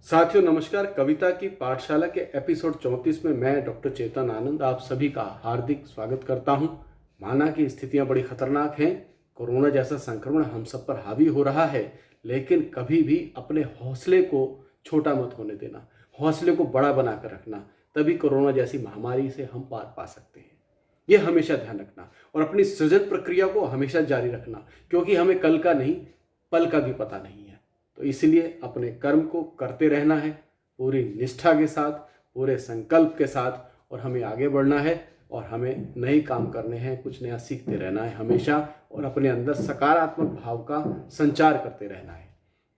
साथियों नमस्कार। कविता की पाठशाला के एपिसोड 34 में मैं डॉक्टर चेतन आनंद आप सभी का हार्दिक स्वागत करता हूं। माना कि स्थितियां बड़ी खतरनाक हैं, कोरोना जैसा संक्रमण हम सब पर हावी हो रहा है, लेकिन कभी भी अपने हौसले को छोटा मत होने देना, हौसले को बड़ा बनाकर रखना, तभी कोरोना जैसी महामारी से हम पार पा सकते हैं। ये हमेशा ध्यान रखना और अपनी सृजन प्रक्रिया को हमेशा जारी रखना, क्योंकि हमें कल का नहीं पल का भी पता नहीं है। तो इसलिए अपने कर्म को करते रहना है पूरी निष्ठा के साथ, पूरे संकल्प के साथ, और हमें आगे बढ़ना है और हमें नए काम करने हैं, कुछ नया सीखते रहना है हमेशा, और अपने अंदर सकारात्मक भाव का संचार करते रहना है।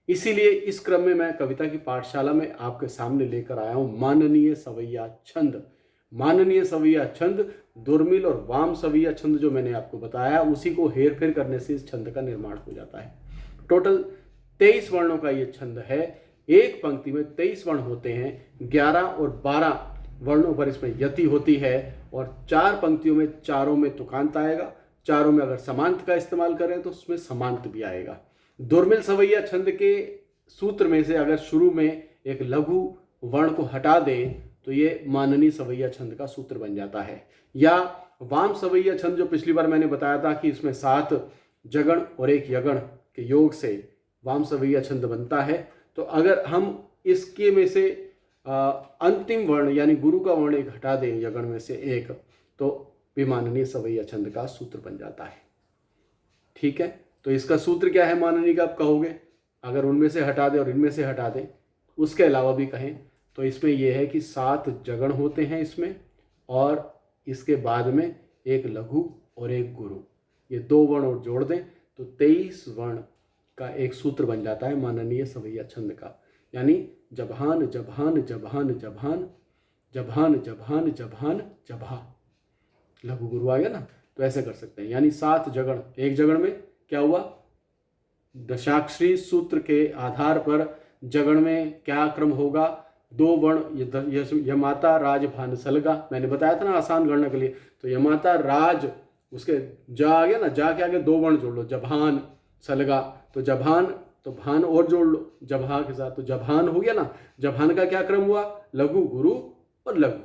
इसीलिए इस क्रम में मैं कविता की पाठशाला में आपके सामने लेकर आया हूँ माननीय सवैया छंद। माननीय सवैया छंद, दुर्मिल और वाम सवैया छंद जो मैंने आपको बताया, उसी को हेर फेर करने से इस छंद का निर्माण हो जाता है। टोटल 23 वर्णों का ये छंद है। एक पंक्ति में 23 वर्ण होते हैं, 11 और 12 वर्णों पर इसमें यति होती है, और 4 पंक्तियों में चारों में तुकांत आएगा। चारों में अगर समांत का इस्तेमाल करें तो उसमें समांत भी आएगा। दुर्मिल सवैया छंद के सूत्र में से अगर शुरू में एक लघु वर्ण को हटा दें तो ये माननीय सवैया छंद का सूत्र बन जाता है। या वाम सवैया छंद जो पिछली बार मैंने बताया था कि इसमें 7 जगण और 1 यगण के योग से वाम सवैया छंद बनता है, तो अगर हम इसके में से अंतिम वर्ण यानी गुरु का वर्ण एक हटा दें यगण में से एक, तो विमाननीय सवैया छंद का सूत्र बन जाता है। ठीक है, तो इसका सूत्र क्या है माननीय का आप कहोगे? अगर उनमें से हटा दें और इनमें से हटा दें, उसके अलावा भी कहें तो इसमें यह है कि 7 जगण होते हैं इसमें, और इसके बाद में एक लघु और एक गुरु, ये 2 वर्ण और जोड़ दें तो 23 वर्ण का एक सूत्र बन जाता है माननीय सवैया छंद का। यानी जभान जभान जभान जभान जभान जभान जभान जभा, लघु गुरु आ गया ना, तो ऐसे कर सकते हैं। यानी 7 जगण, एक जगण में क्या हुआ, दशाक्षरी सूत्र के आधार पर जगण में क्या क्रम होगा, 2 वर्ण यमाता राज भान सलगा, मैंने बताया था ना आसान गणना के लिए। तो यमाता राज, उसके जा आ गया ना, जा के आगे 2 वर्ण जोड़ लो, जभान सलगा, तो जभान, तो भान और जोड़ लो जभा के साथ, तो जभान हो गया ना। जभान का क्या क्रम हुआ, लघु गुरु और लघु।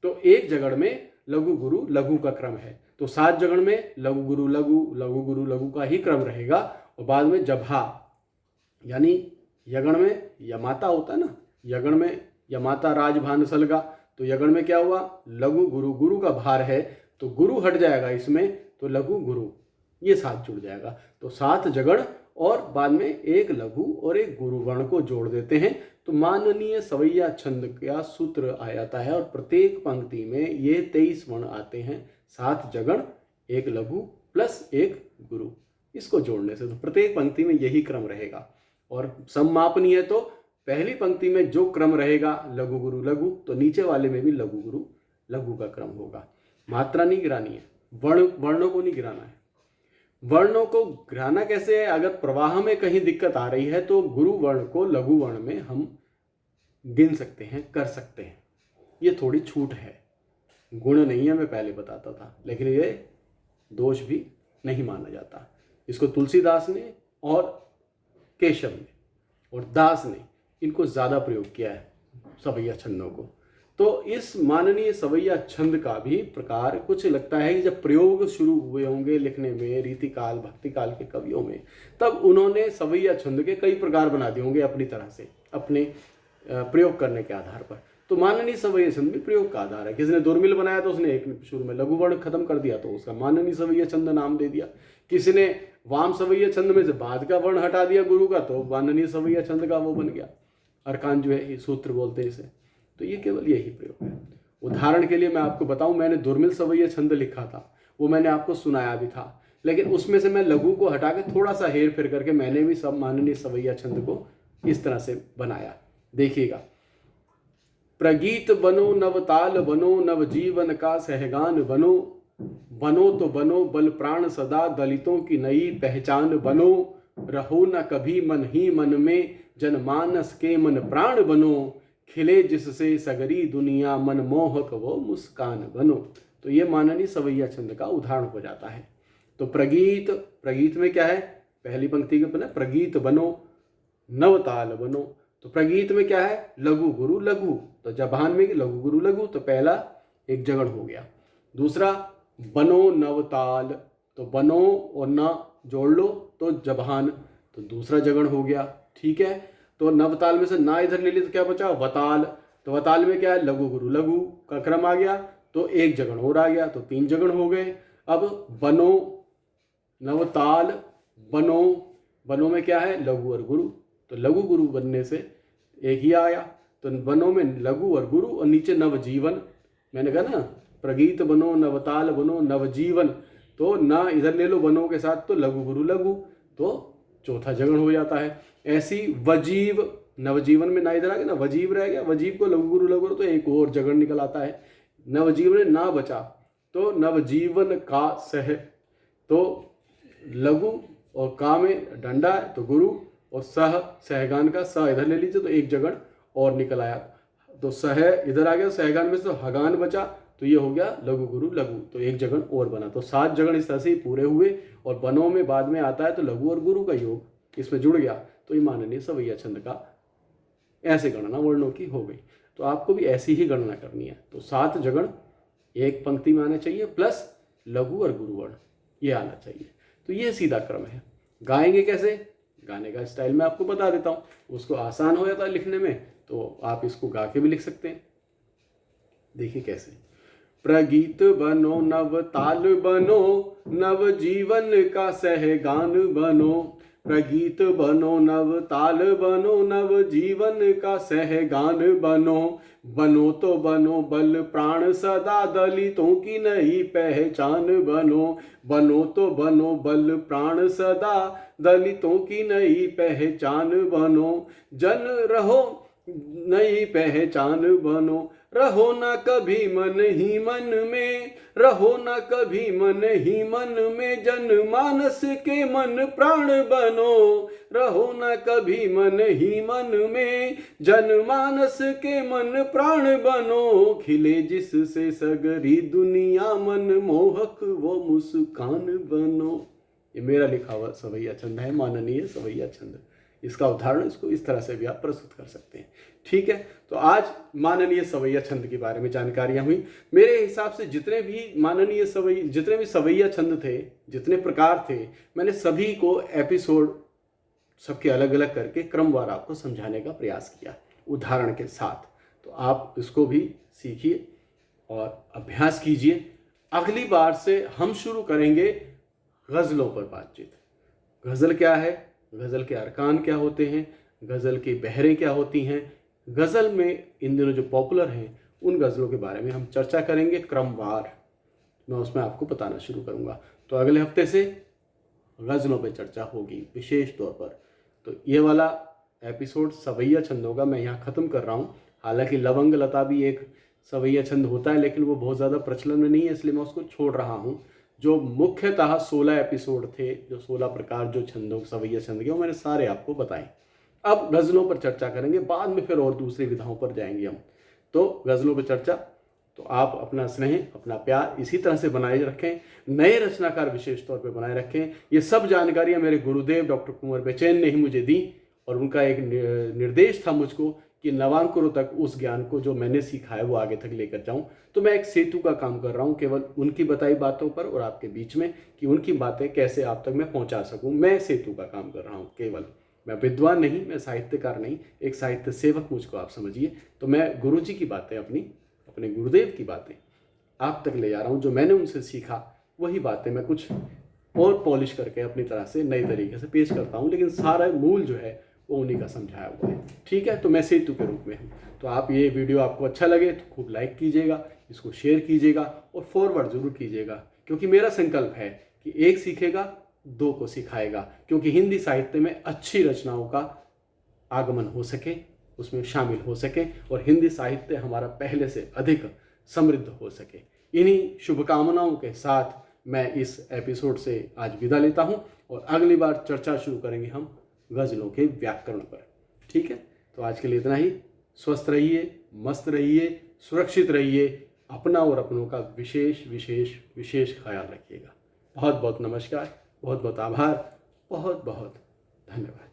तो एक जगण में लघु गुरु लघु का क्रम है, तो 7 जगण में लघु गुरु लघु, लघु गुरु लघु का ही क्रम रहेगा। और बाद में जभा, यानी यगण में यमाता होता है ना, यगण में यमाता राज भान सलगा, तो यगण में क्या हुआ, लघु गुरु, गुरु का भार है तो गुरु हट जाएगा इसमें, तो लघु गुरु, ये 7 जुड़ जाएगा। तो 7 जगण और बाद में एक लघु और एक गुरु वर्ण को जोड़ देते हैं, तो माननीय सवैया छंद का सूत्र आ जाता है। और प्रत्येक पंक्ति में ये 23 वर्ण आते हैं, 7 जगण, एक लघु प्लस एक गुरु, इसको जोड़ने से तो प्रत्येक पंक्ति में यही क्रम रहेगा। और सममापनीय है, तो पहली पंक्ति में जो क्रम रहेगा लघु गुरु लघु, तो नीचे वाले में भी लघु गुरु लघु का क्रम होगा। मात्रा नहीं गिरानी है, वर्णों को नहीं गिराना है। वर्णों को गिराना कैसे है, अगर प्रवाह में कहीं दिक्कत आ रही है तो गुरु वर्ण को लघु वर्ण में हम गिन सकते हैं, कर सकते हैं। ये थोड़ी छूट है, गुण नहीं है, मैं पहले बताता था, लेकिन ये दोष भी नहीं माना जाता। इसको तुलसीदास ने और केशव ने और दास ने इनको ज़्यादा प्रयोग किया है सवैया छंदों को। तो इस माननीय सवैया छंद का भी प्रकार कुछ लगता है कि जब प्रयोग शुरू हुए होंगे लिखने में रीति काल भक्ति काल के कवियों में, तब उन्होंने सवैया छंद के कई प्रकार बना दिए होंगे अपनी तरह से, अपने प्रयोग करने के आधार पर। तो माननीय सवैया छंद भी प्रयोग का आधार है। किसी ने दुर्मिल बनाया तो उसने एक शुरू में लघु वर्ण खत्म कर दिया तो उसका माननीय सवैया छंद नाम दे दिया। किसी ने वाम सवैया छंद में से बाद का वर्ण हटा दिया गुरु का, तो माननीय सवैया छंद का वो बन गया, अरकान जो है सूत्र बोलते हैं इसे। तो ये केवल यही प्रयोग है। उदाहरण के लिए मैं आपको बताऊं, मैंने दुर्मिल सवैया छंद लिखा था, वो मैंने आपको सुनाया भी था, लेकिन उसमें से मैं लघु को हटा के थोड़ा सा हेर फेर करके मैंने भी सब माननीय सवैया छंद को इस तरह से बनाया। देखिएगा, प्रगीत बनो नवताल बनो, नव जीवन का सहगान बनो, बनो तो बनो बल प्राण सदा, दलितों की नई पहचान बनो, रहो न कभी मन ही मन में, जनमानस के मन प्राण बनो, खिले जिससे सगरी दुनिया, मन मोहक वो मुस्कान बनो। तो ये माननीय सवैया छंद का उदाहरण हो जाता है। तो प्रगीत, प्रगीत में क्या है, पहली पंक्ति के बना प्रगीत बनो, नवताल बनो, तो प्रगीत में क्या है, लघु गुरु लघु, तो जबान में लघु गुरु लघु, तो पहला एक जगण हो गया। दूसरा बनो नवताल, तो बनो और न जोड़ लो तो जबान, तो दूसरा जगण हो गया। ठीक है, तो नवताल में से ना इधर ले ली तो क्या बचा, वताल, तो वताल में क्या है, लघु गुरु लघु का क्रम आ गया, तो एक जगण और आ गया, तो 3 जगण हो गए। अब बनो नवताल बनो, बनो में क्या है, लघु और गुरु, तो लघु गुरु बनने से एक ही आया, तो बनो में लघु और गुरु और नीचे नवजीवन। मैंने कहा ना, प्रगीत बनो नवताल बनो नवजीवन, तो ना इधर ले लो बनो के साथ, तो लघु गुरु लघु, तो चौथा जगण हो जाता है। ऐसी वजीव, नवजीवन में ना इधर आ गया ना, वजीव रह गया, वजीव को लघु गुरु लघु, तो एक और जगण निकल आता है। नवजीवन में ना बचा, तो नवजीवन का सह, तो लघु और का में डंडा है तो गुरु, और सह सहगान का स इधर ले लीजिए तो एक जगण और निकल आया, तो सह इधर आ गया, सहगान में से तो हगान बचा, तो ये हो गया लघु गुरु लघु, तो एक जगण और बना, तो 7 जगण इस तरह से ही पूरे हुए। और बनों में बाद में आता है तो लघु और गुरु का योग इसमें जुड़ गया, तो ये माननीय सवैया छंद का ऐसे गणना वर्णों की हो गई। तो आपको भी ऐसी ही गणना करनी है, तो 7 जगण एक पंक्ति में आने चाहिए प्लस लघु और गुरु वर्ण ये आना चाहिए। तो ये सीधा क्रम है। गाएंगे कैसे, गाने का स्टाइल मैं आपको बता देता हूँ, उसको आसान हो जाता है लिखने में, तो आप इसको गा के भी लिख सकते हैं। देखिए कैसे, प्रगीत बनो नव ताल बनो, नव जीवन का सहगान बनो, प्रगीत बनो नव ताल बनो, नव जीवन का सहगान बनो, बनो तो बनो बल प्राण सदा, दलितों की नई पहचान बनो, बनो तो बनो बल प्राण सदा, दलितों की नई पहचान बनो, जन रहो नई पहचान बनो, रहो ना कभी मन ही मन में, रहो ना कभी मन ही मन में, जनमानस के मन प्राण बनो, रहो ना कभी मन ही मन में, जनमानस के मन प्राण बनो, खिले जिससे सगरी दुनिया, मन मोहक वो मुस्कान बनो। ये मेरा लिखा हुआ सवैया छंद है, माननीय सवैया छंद। इसका उदाहरण इसको इस तरह से भी आप प्रस्तुत कर सकते हैं। ठीक है, तो आज माननीय सवैया छंद के बारे में जानकारियां हुई। मेरे हिसाब से जितने भी सवैया छंद थे, जितने प्रकार थे, मैंने सभी को एपिसोड सबके अलग अलग करके क्रमवार आपको समझाने का प्रयास किया उदाहरण के साथ। तो आप इसको भी सीखिए और अभ्यास कीजिए। अगली बार से हम शुरू करेंगे गज़लों पर बातचीत। गज़ल क्या है, गज़ल के अरकान क्या होते हैं, गज़ल के बहरें क्या होती हैं, गज़ल में इन दिनों जो पॉपुलर हैं उन गज़लों के बारे में हम चर्चा करेंगे क्रमवार। मैं उसमें आपको बताना शुरू करूँगा। तो अगले हफ्ते से गज़लों पर चर्चा होगी विशेष तौर पर। तो ये वाला एपिसोड सवैया छंदों का मैं यहाँ ख़त्म कर रहा हूँ। हालांकि लवंग लता भी एक सवैया छंद होता है, लेकिन वो बहुत ज़्यादा प्रचलन में नहीं है, इसलिए मैं उसको छोड़ रहा हूँ। जो मुख्यतः 16 एपिसोड थे, जो 16 प्रकार जो छंदों सवैया छंद के, वो मैंने सारे आपको बताए। अब गज़लों पर चर्चा करेंगे, बाद में फिर और दूसरी विधाओं पर जाएंगे हम। तो गज़लों पर चर्चा, तो आप अपना स्नेह, अपना प्यार इसी तरह से बनाए रखें, नए रचनाकार विशेष तौर पे बनाए रखें। ये सब जानकारियाँ मेरे गुरुदेव डॉक्टर कुंवर बेचैन ने ही मुझे दी, और उनका एक निर्देश था मुझको कि नवांकुरों तक उस ज्ञान को जो मैंने सीखा है वो आगे तक लेकर जाऊं। तो मैं एक सेतु का काम कर रहा हूं, केवल उनकी बताई बातों पर और आपके बीच में, कि उनकी बातें कैसे आप तक मैं पहुंचा सकूं। मैं सेतु का काम कर रहा हूं केवल। मैं विद्वान नहीं, मैं साहित्यकार नहीं, एक साहित्य सेवक मुझको आप समझिए। तो मैं गुरु जी की बातें, अपने गुरुदेव की बातें आप तक ले जा रहा हूँ। जो मैंने उनसे सीखा वही बातें मैं कुछ और पॉलिश करके अपनी तरह से नए तरीके से पेश करता हूँ, लेकिन सारा मूल जो है वो उन्हीं का समझाया हुआ है। ठीक है, तो मैं सेतु के रूप में हूँ। तो आप ये वीडियो आपको अच्छा लगे तो खूब लाइक कीजिएगा, इसको शेयर कीजिएगा और फॉरवर्ड जरूर कीजिएगा, क्योंकि मेरा संकल्प है कि एक सीखेगा 2 को सिखाएगा, क्योंकि हिंदी साहित्य में अच्छी रचनाओं का आगमन हो सके, उसमें शामिल हो सके, और हिंदी साहित्य हमारा पहले से अधिक समृद्ध हो सके। इन्हीं शुभकामनाओं के साथ मैं इस एपिसोड से आज विदा लेता हूँ, और अगली बार चर्चा शुरू करेंगे हम गज़लों के व्याकरण पर। ठीक है, तो आज के लिए इतना ही। स्वस्थ रहिए, मस्त रहिए, सुरक्षित रहिए, अपना और अपनों का विशेष विशेष विशेष ख्याल रखिएगा। बहुत बहुत नमस्कार, बहुत बहुत आभार, बहुत बहुत धन्यवाद।